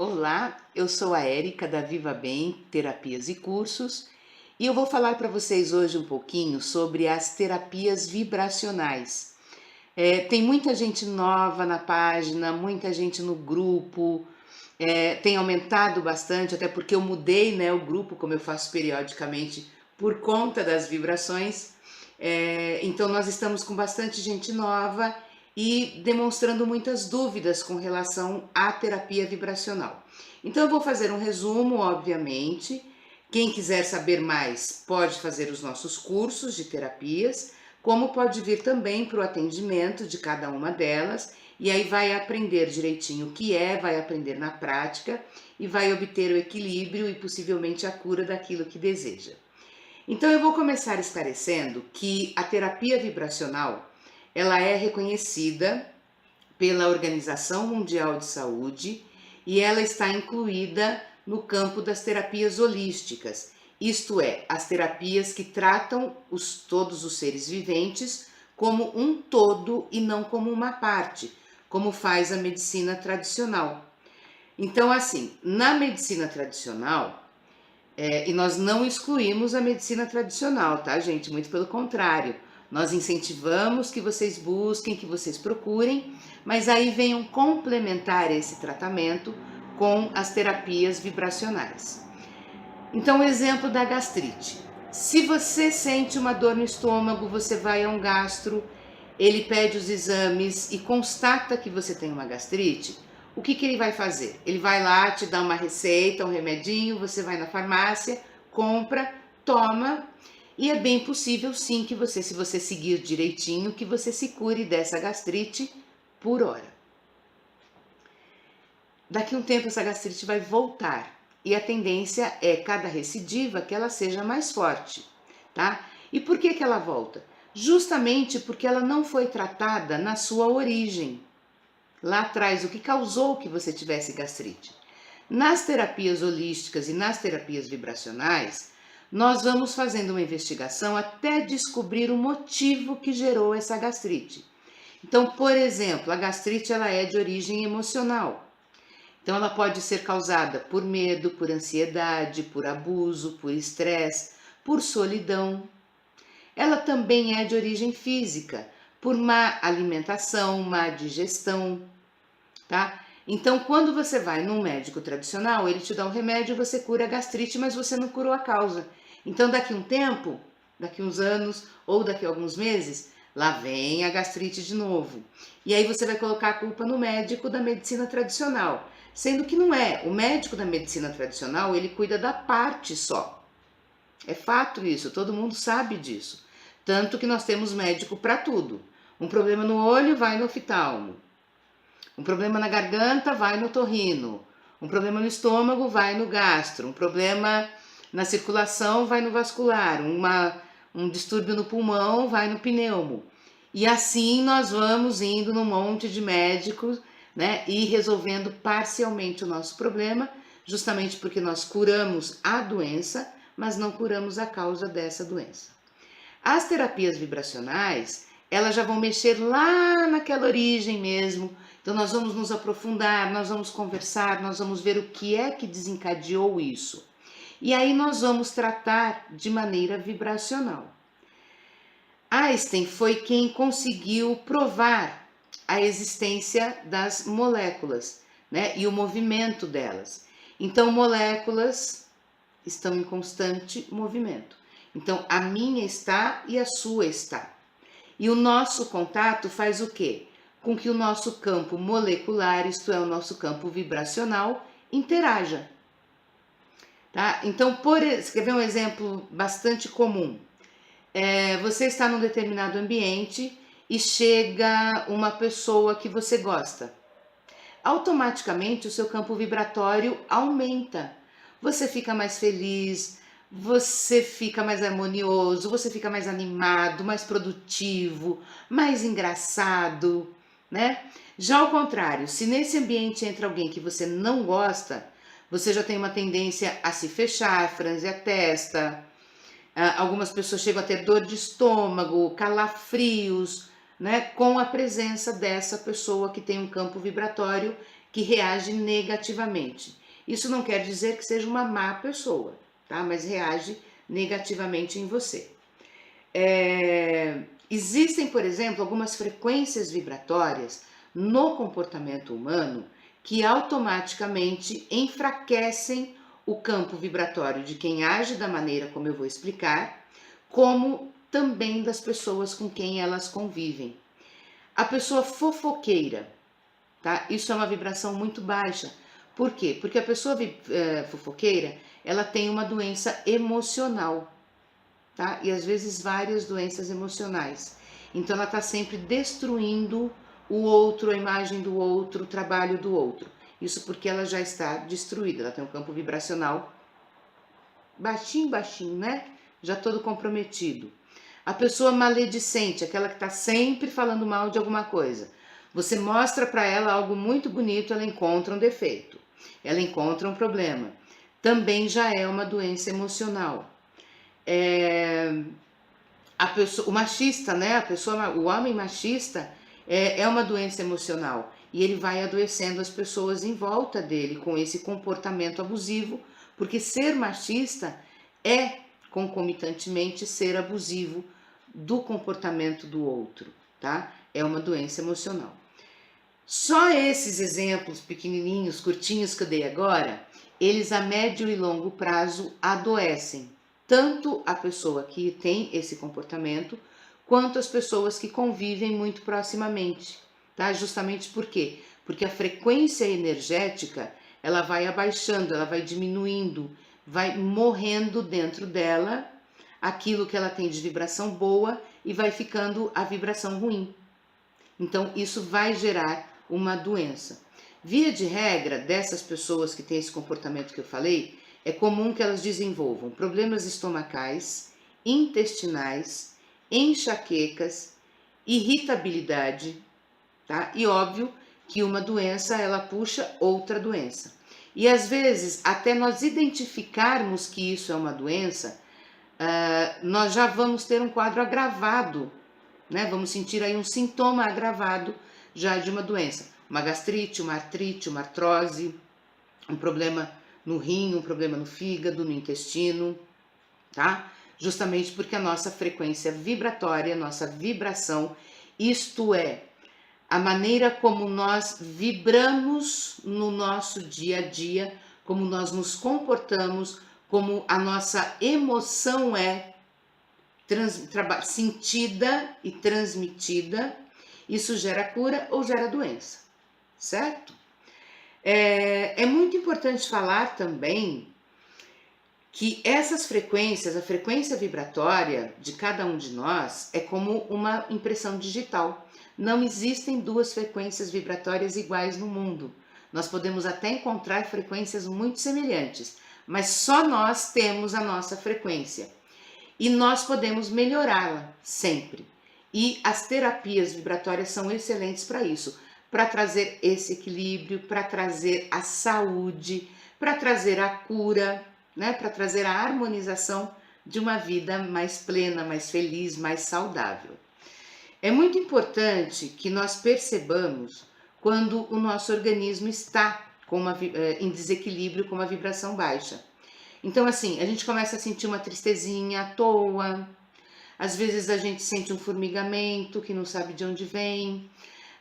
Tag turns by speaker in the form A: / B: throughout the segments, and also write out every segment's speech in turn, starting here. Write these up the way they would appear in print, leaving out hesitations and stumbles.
A: Olá, eu sou a Érica da Viva Bem Terapias e Cursos e eu vou falar para vocês hoje um pouquinho sobre as terapias vibracionais. Tem muita gente nova na página, muita gente no grupo, tem aumentado bastante, até porque eu mudei, né, o grupo, como eu faço periodicamente, por conta das vibrações. Então nós estamos com bastante gente nova e demonstrando muitas dúvidas com relação à terapia vibracional. Então eu vou fazer um resumo, obviamente. Quem quiser saber mais pode fazer os nossos cursos de terapias, como pode vir também para o atendimento de cada uma delas, e aí vai aprender direitinho o que é, vai aprender na prática e vai obter o equilíbrio e possivelmente a cura daquilo que deseja. Então eu vou começar esclarecendo que a terapia vibracional, ela é reconhecida pela Organização Mundial de Saúde e ela está incluída no campo das terapias holísticas, isto é, as terapias que tratam todos os seres viventes como um todo e não como uma parte, como faz a medicina tradicional. Então, assim, na medicina tradicional, e nós não excluímos a medicina tradicional, tá, gente? Muito pelo contrário. Nós incentivamos que vocês busquem, que vocês procurem, mas aí venham complementar esse tratamento com as terapias vibracionais. Então, o exemplo da gastrite. Se você sente uma dor no estômago, você vai a um gastro, ele pede os exames e constata que você tem uma gastrite, o que ele vai fazer? Ele vai lá, te dá uma receita, um remedinho, você vai na farmácia, compra, toma, e é bem possível sim que você, se você seguir direitinho, que você se cure dessa gastrite por hora. Daqui a um tempo essa gastrite vai voltar e a tendência é cada recidiva que ela seja mais forte, tá? E por que ela volta? Justamente porque ela não foi tratada na sua origem. Lá atrás, o que causou que você tivesse gastrite. Nas terapias holísticas e nas terapias vibracionais, nós vamos fazendo uma investigação até descobrir o motivo que gerou essa gastrite. Então, por exemplo, a gastrite ela é de origem emocional. Então, ela pode ser causada por medo, por ansiedade, por abuso, por estresse, por solidão. Ela também é de origem física, por má alimentação, má digestão, tá? Então, quando você vai num médico tradicional, ele te dá um remédio, você cura a gastrite, mas você não curou a causa. Então, daqui um tempo, daqui uns anos ou daqui a alguns meses, lá vem a gastrite de novo. E aí você vai colocar a culpa no médico da medicina tradicional, sendo que não é. O médico da medicina tradicional, ele cuida da parte só. É fato isso, todo mundo sabe disso. Tanto que nós temos médico para tudo. Um problema no olho, vai no oftalmo. Um problema na garganta, vai no otorrino. Um problema no estômago, vai no gastro. Um problema na circulação, vai no vascular. Um distúrbio no pulmão, vai no pneumo. E assim nós vamos indo num monte de médicos, né? E resolvendo parcialmente o nosso problema, justamente porque nós curamos a doença, mas não curamos a causa dessa doença. As terapias vibracionais, elas já vão mexer lá naquela origem mesmo. Então nós vamos nos aprofundar, nós vamos conversar, nós vamos ver o que é que desencadeou isso. E aí nós vamos tratar de maneira vibracional. Einstein foi quem conseguiu provar a existência das moléculas, né, e o movimento delas. Então, moléculas estão em constante movimento. Então, a minha está e a sua está. E o nosso contato faz o quê? Com que o nosso campo molecular, isto é, o nosso campo vibracional, interaja. Tá? Então, quer ver um exemplo bastante comum? Você está num determinado ambiente e chega uma pessoa que você gosta. Automaticamente o seu campo vibratório aumenta. Você fica mais feliz, você fica mais harmonioso, você fica mais animado, mais produtivo, mais engraçado, né? Já ao contrário, se nesse ambiente entra alguém que você não gosta, você já tem uma tendência a se fechar, franzir a testa. Algumas pessoas chegam a ter dor de estômago, calafrios, né? Com a presença dessa pessoa que tem um campo vibratório que reage negativamente. Isso não quer dizer que seja uma má pessoa, tá? Mas reage negativamente em você. Existem, por exemplo, algumas frequências vibratórias no comportamento humano que automaticamente enfraquecem o campo vibratório de quem age da maneira como eu vou explicar, como também das pessoas com quem elas convivem. A pessoa fofoqueira, tá? Isso é uma vibração muito baixa. Por quê? Porque a pessoa fofoqueira, ela tem uma doença emocional, tá? E às vezes várias doenças emocionais. Então ela está sempre destruindo o outro, a imagem do outro, o trabalho do outro. Isso porque ela já está destruída, ela tem um campo vibracional baixinho, baixinho, né? Já todo comprometido. A pessoa maledicente, aquela que está sempre falando mal de alguma coisa. Você mostra para ela algo muito bonito, ela encontra um defeito, ela encontra um problema. Também já é uma doença emocional. A pessoa, o machista, né? O homem machista é uma doença emocional e ele vai adoecendo as pessoas em volta dele com esse comportamento abusivo, porque ser machista é concomitantemente ser abusivo do comportamento do outro, tá? É uma doença emocional. Só esses exemplos pequenininhos, curtinhos que eu dei agora, eles a médio e longo prazo adoecem tanto a pessoa que tem esse comportamento, quanto as pessoas que convivem muito proximamente, tá? Justamente por quê? Porque a frequência energética, ela vai abaixando, ela vai diminuindo, vai morrendo dentro dela aquilo que ela tem de vibração boa e vai ficando a vibração ruim. Então, isso vai gerar uma doença. Via de regra, dessas pessoas que têm esse comportamento que eu falei, é comum que elas desenvolvam problemas estomacais, intestinais, enxaquecas, irritabilidade, tá? E óbvio que uma doença, ela puxa outra doença. E às vezes, até nós identificarmos que isso é uma doença, nós já vamos ter um quadro agravado, né? Vamos sentir aí um sintoma agravado já de uma doença. Uma gastrite, uma artrite, uma artrose, um problema no rim, um problema no fígado, no intestino, tá? Justamente porque a nossa frequência vibratória, nossa vibração, isto é, a maneira como nós vibramos no nosso dia a dia, como nós nos comportamos, como a nossa emoção é sentida e transmitida, isso gera cura ou gera doença, certo? É muito importante falar também que essas frequências, a frequência vibratória de cada um de nós é como uma impressão digital. Não existem duas frequências vibratórias iguais no mundo. Nós podemos até encontrar frequências muito semelhantes, mas só nós temos a nossa frequência. E nós podemos melhorá-la sempre. E as terapias vibratórias são excelentes para isso, para trazer esse equilíbrio, para trazer a saúde, para trazer a cura, né? Para trazer a harmonização de uma vida mais plena, mais feliz, mais saudável. É muito importante que nós percebamos quando o nosso organismo está em desequilíbrio com uma vibração baixa. Então, assim, a gente começa a sentir uma tristezinha à toa, às vezes a gente sente um formigamento que não sabe de onde vem,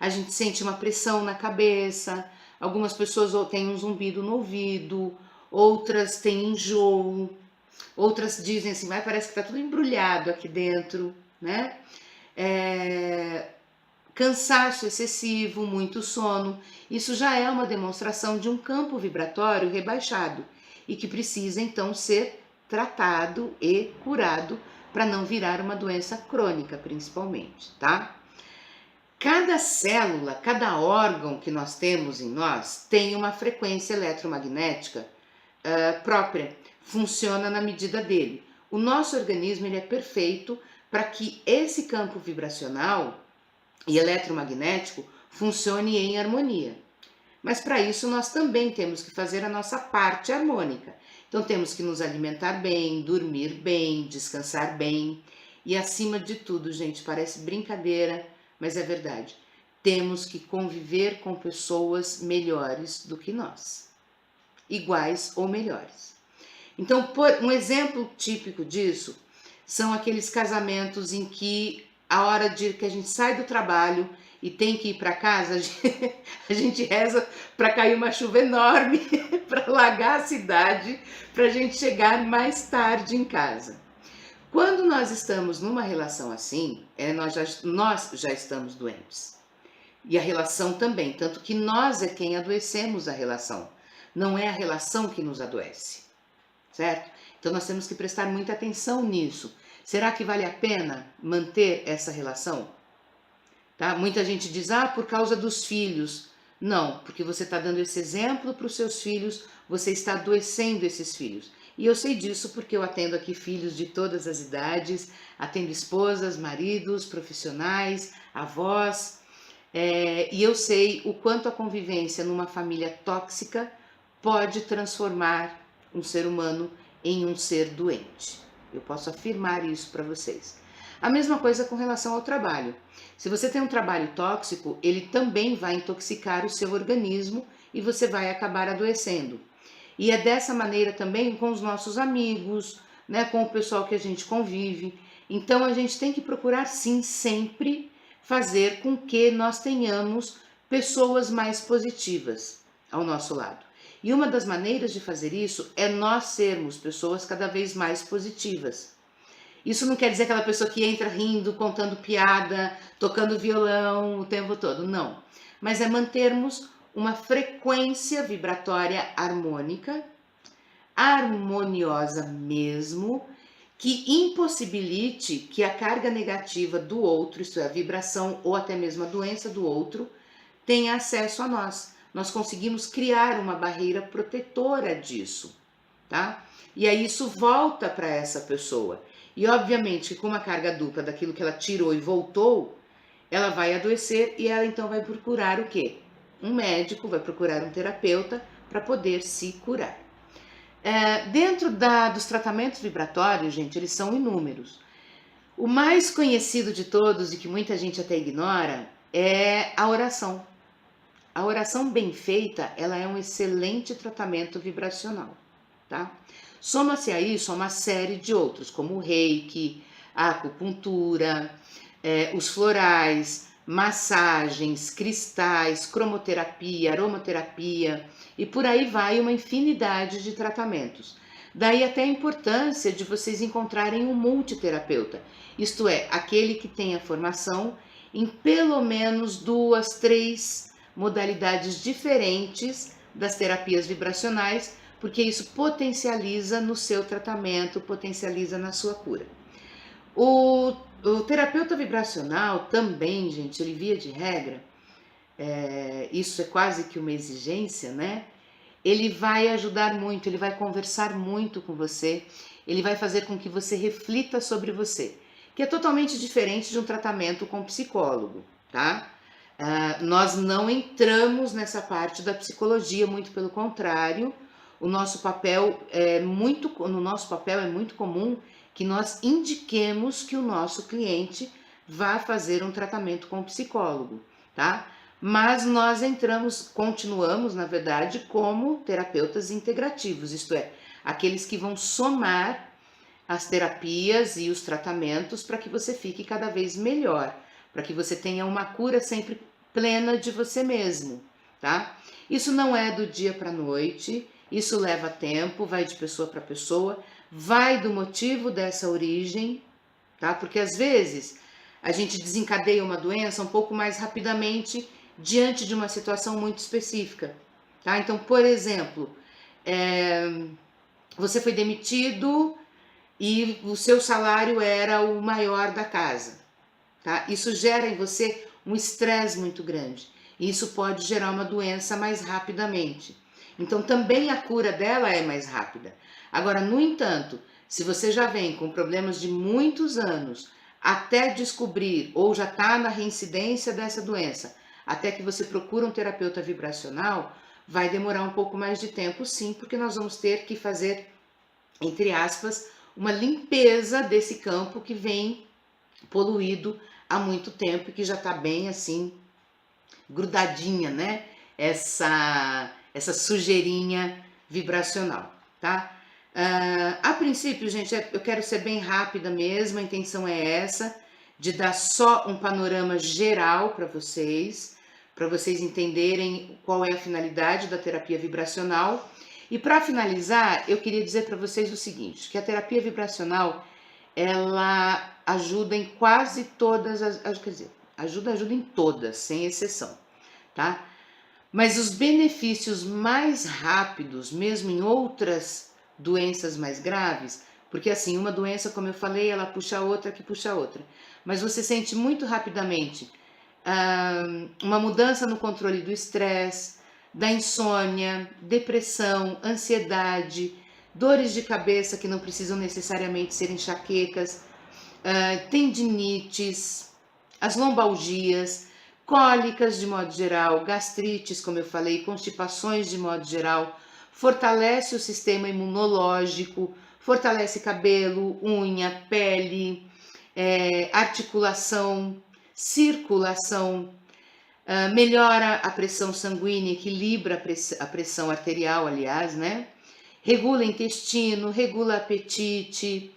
A: a gente sente uma pressão na cabeça, algumas pessoas têm um zumbido no ouvido, outras têm enjoo, outras dizem assim, mas parece que tá tudo embrulhado aqui dentro, né? Cansaço excessivo, muito sono, isso já é uma demonstração de um campo vibratório rebaixado e que precisa então ser tratado e curado para não virar uma doença crônica, principalmente, tá? Cada célula, cada órgão que nós temos em nós tem uma frequência eletromagnética própria, funciona na medida dele. O nosso organismo ele é perfeito para que esse campo vibracional e eletromagnético funcione em harmonia. Mas para isso nós também temos que fazer a nossa parte harmônica. Então temos que nos alimentar bem, dormir bem, descansar bem e acima de tudo, gente, parece brincadeira, mas é verdade. temos que conviver com pessoas melhores do que nós, iguais ou melhores. Então, um exemplo típico disso são aqueles casamentos em que a hora de que a gente sai do trabalho e tem que ir para casa, a gente reza para cair uma chuva enorme, para alagar a cidade, para a gente chegar mais tarde em casa. Quando nós estamos numa relação assim, nós já estamos doentes. E a relação também, tanto que nós é quem adoecemos a relação, não é a relação que nos adoece, certo? Então nós temos que prestar muita atenção nisso. Será que vale a pena manter essa relação? Tá? Muita gente diz, por causa dos filhos. Não, porque você está dando esse exemplo para os seus filhos, você está adoecendo esses filhos. E eu sei disso porque eu atendo aqui filhos de todas as idades, atendo esposas, maridos, profissionais, avós, e eu sei o quanto a convivência numa família tóxica pode transformar um ser humano em um ser doente. Eu posso afirmar isso para vocês. A mesma coisa com relação ao trabalho. Se você tem um trabalho tóxico, ele também vai intoxicar o seu organismo e você vai acabar adoecendo. E é dessa maneira também com os nossos amigos, né, com o pessoal que a gente convive. Então a gente tem que procurar sim sempre fazer com que nós tenhamos pessoas mais positivas ao nosso lado. E uma das maneiras de fazer isso é nós sermos pessoas cada vez mais positivas. Isso não quer dizer aquela pessoa que entra rindo, contando piada, tocando violão o tempo todo, não. Mas é mantermos uma frequência vibratória harmônica, harmoniosa mesmo, que impossibilite que a carga negativa do outro, isto é, a vibração ou até mesmo a doença do outro, tenha acesso a nós. Nós conseguimos criar uma barreira protetora disso, tá? E aí isso volta para essa pessoa. E obviamente que com uma carga dupla daquilo que ela tirou e voltou, ela vai adoecer e ela então vai procurar o quê? Um médico, vai procurar um terapeuta para poder se curar. Dentro dos tratamentos vibratórios, gente, eles são inúmeros. O mais conhecido de todos e que muita gente até ignora é a oração. A oração bem feita, ela é um excelente tratamento vibracional, tá? Soma-se a isso uma série de outros, como o reiki, a acupuntura, os florais, massagens, cristais, cromoterapia, aromaterapia e por aí vai uma infinidade de tratamentos. Daí até a importância de vocês encontrarem um multiterapeuta, isto é, aquele que tenha formação em pelo menos 2, 3 modalidades diferentes das terapias vibracionais, porque isso potencializa no seu tratamento, potencializa na sua cura. O terapeuta vibracional também, gente, ele via de regra, isso é quase que uma exigência, né? Ele vai ajudar muito, ele vai conversar muito com você, ele vai fazer com que você reflita sobre você, que é totalmente diferente de um tratamento com psicólogo, tá? Nós não entramos nessa parte da psicologia, muito pelo contrário, no nosso papel é muito comum que nós indiquemos que o nosso cliente vá fazer um tratamento com psicólogo, tá? Mas nós continuamos, na verdade, como terapeutas integrativos, isto é, aqueles que vão somar as terapias e os tratamentos para que você fique cada vez melhor, para que você tenha uma cura sempre plena de você mesmo, tá? Isso não é do dia para a noite, isso leva tempo, vai de pessoa para pessoa, vai do motivo dessa origem, tá? Porque às vezes a gente desencadeia uma doença um pouco mais rapidamente diante de uma situação muito específica, tá? Então, por exemplo, você foi demitido e o seu salário era o maior da casa, tá? Isso gera em você um estresse muito grande e isso pode gerar uma doença mais rapidamente. Então também a cura dela é mais rápida. Agora, no entanto, se você já vem com problemas de muitos anos até descobrir ou já está na reincidência dessa doença, até que você procura um terapeuta vibracional, vai demorar um pouco mais de tempo sim, porque nós vamos ter que fazer, entre aspas, uma limpeza desse campo que vem poluído há muito tempo e que já está bem assim grudadinha, né? Essa sujeirinha vibracional, tá? A princípio, gente, eu quero ser bem rápida mesmo, a intenção é essa, de dar só um panorama geral para vocês entenderem qual é a finalidade da terapia vibracional. E para finalizar, eu queria dizer para vocês o seguinte, que a terapia vibracional, ela ajuda em quase todas quer dizer, ajuda em todas, sem exceção, tá? Mas os benefícios mais rápidos, mesmo em outras doenças mais graves, porque assim, uma doença, como eu falei, ela puxa a outra que puxa a outra, mas você sente muito rapidamente uma mudança no controle do estresse, da insônia, depressão, ansiedade, dores de cabeça que não precisam necessariamente ser enxaquecas, tendinites, as lombalgias, cólicas de modo geral, gastrites, como eu falei, constipações de modo geral, fortalece o sistema imunológico, fortalece cabelo, unha, pele, articulação, circulação, melhora a pressão sanguínea, equilibra a pressão arterial, aliás, né? Regula intestino, regula apetite,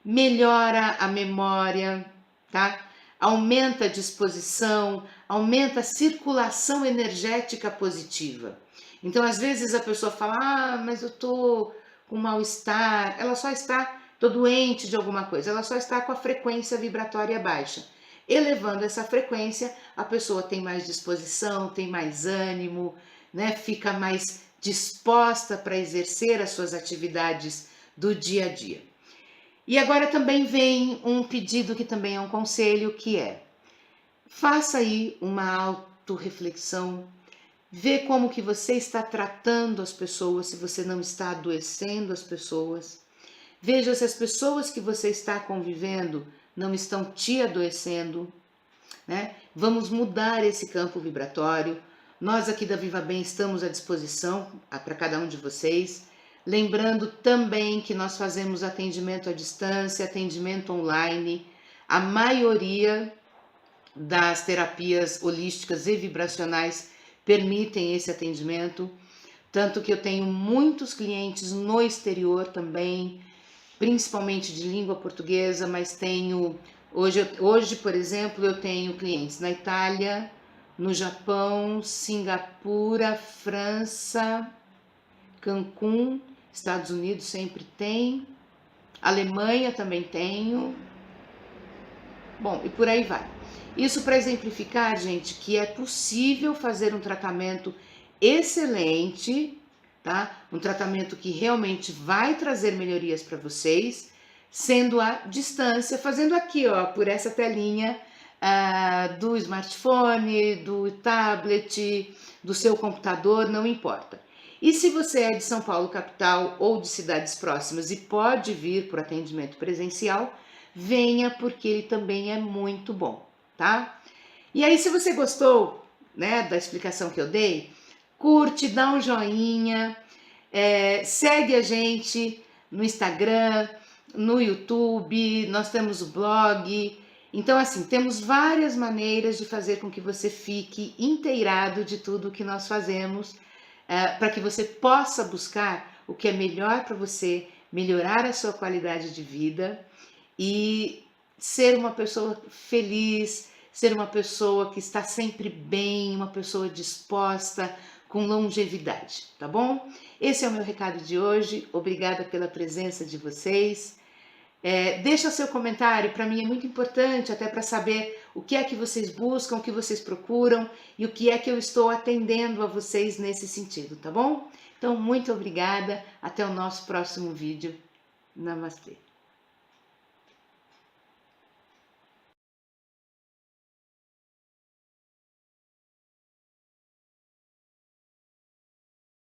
A: melhora a memória, tá? Aumenta a disposição, aumenta a circulação energética positiva. Então, às vezes a pessoa fala, mas eu tô com mal-estar, ela só está, tô doente de alguma coisa, ela só está com a frequência vibratória baixa. Elevando essa frequência, a pessoa tem mais disposição, tem mais ânimo, né? Fica mais disposta para exercer as suas atividades do dia a dia. E agora também vem um pedido que também é um conselho, que é: faça aí uma autorreflexão, vê como que você está tratando as pessoas, se você não está adoecendo as pessoas. Veja se as pessoas que você está convivendo não estão te adoecendo, né? Vamos mudar esse campo vibratório. Nós aqui da Viva Bem estamos à disposição para cada um de vocês. Lembrando também que nós fazemos atendimento à distância, atendimento online. A maioria das terapias holísticas e vibracionais permitem esse atendimento, tanto que eu tenho muitos clientes no exterior também, principalmente de língua portuguesa, mas tenho hoje, por exemplo, eu tenho clientes na Itália, no Japão, Singapura, França, Cancún, Estados Unidos sempre tem, Alemanha também tenho, bom, e por aí vai. Isso para exemplificar, gente, que é possível fazer um tratamento excelente, tá? Um tratamento que realmente vai trazer melhorias para vocês, sendo à distância, fazendo aqui, ó, por essa telinha do smartphone, do tablet, do seu computador, não importa. E se você é de São Paulo capital ou de cidades próximas e pode vir por atendimento presencial, venha, porque ele também é muito bom, tá? E aí, se você gostou, né, da explicação que eu dei, curte, dá um joinha, segue a gente no Instagram, no YouTube, nós temos o blog. Então, assim, temos várias maneiras de fazer com que você fique inteirado de tudo que nós fazemos, para que você possa buscar o que é melhor para você, melhorar a sua qualidade de vida e ser uma pessoa feliz, ser uma pessoa que está sempre bem, uma pessoa disposta, com longevidade, tá bom? Esse é o meu recado de hoje. Obrigada pela presença de vocês. Deixa seu comentário, para mim é muito importante, até para saber o que é que vocês buscam, o que vocês procuram e o que é que eu estou atendendo a vocês nesse sentido, tá bom? Então, muito obrigada, até o nosso próximo vídeo. Namastê.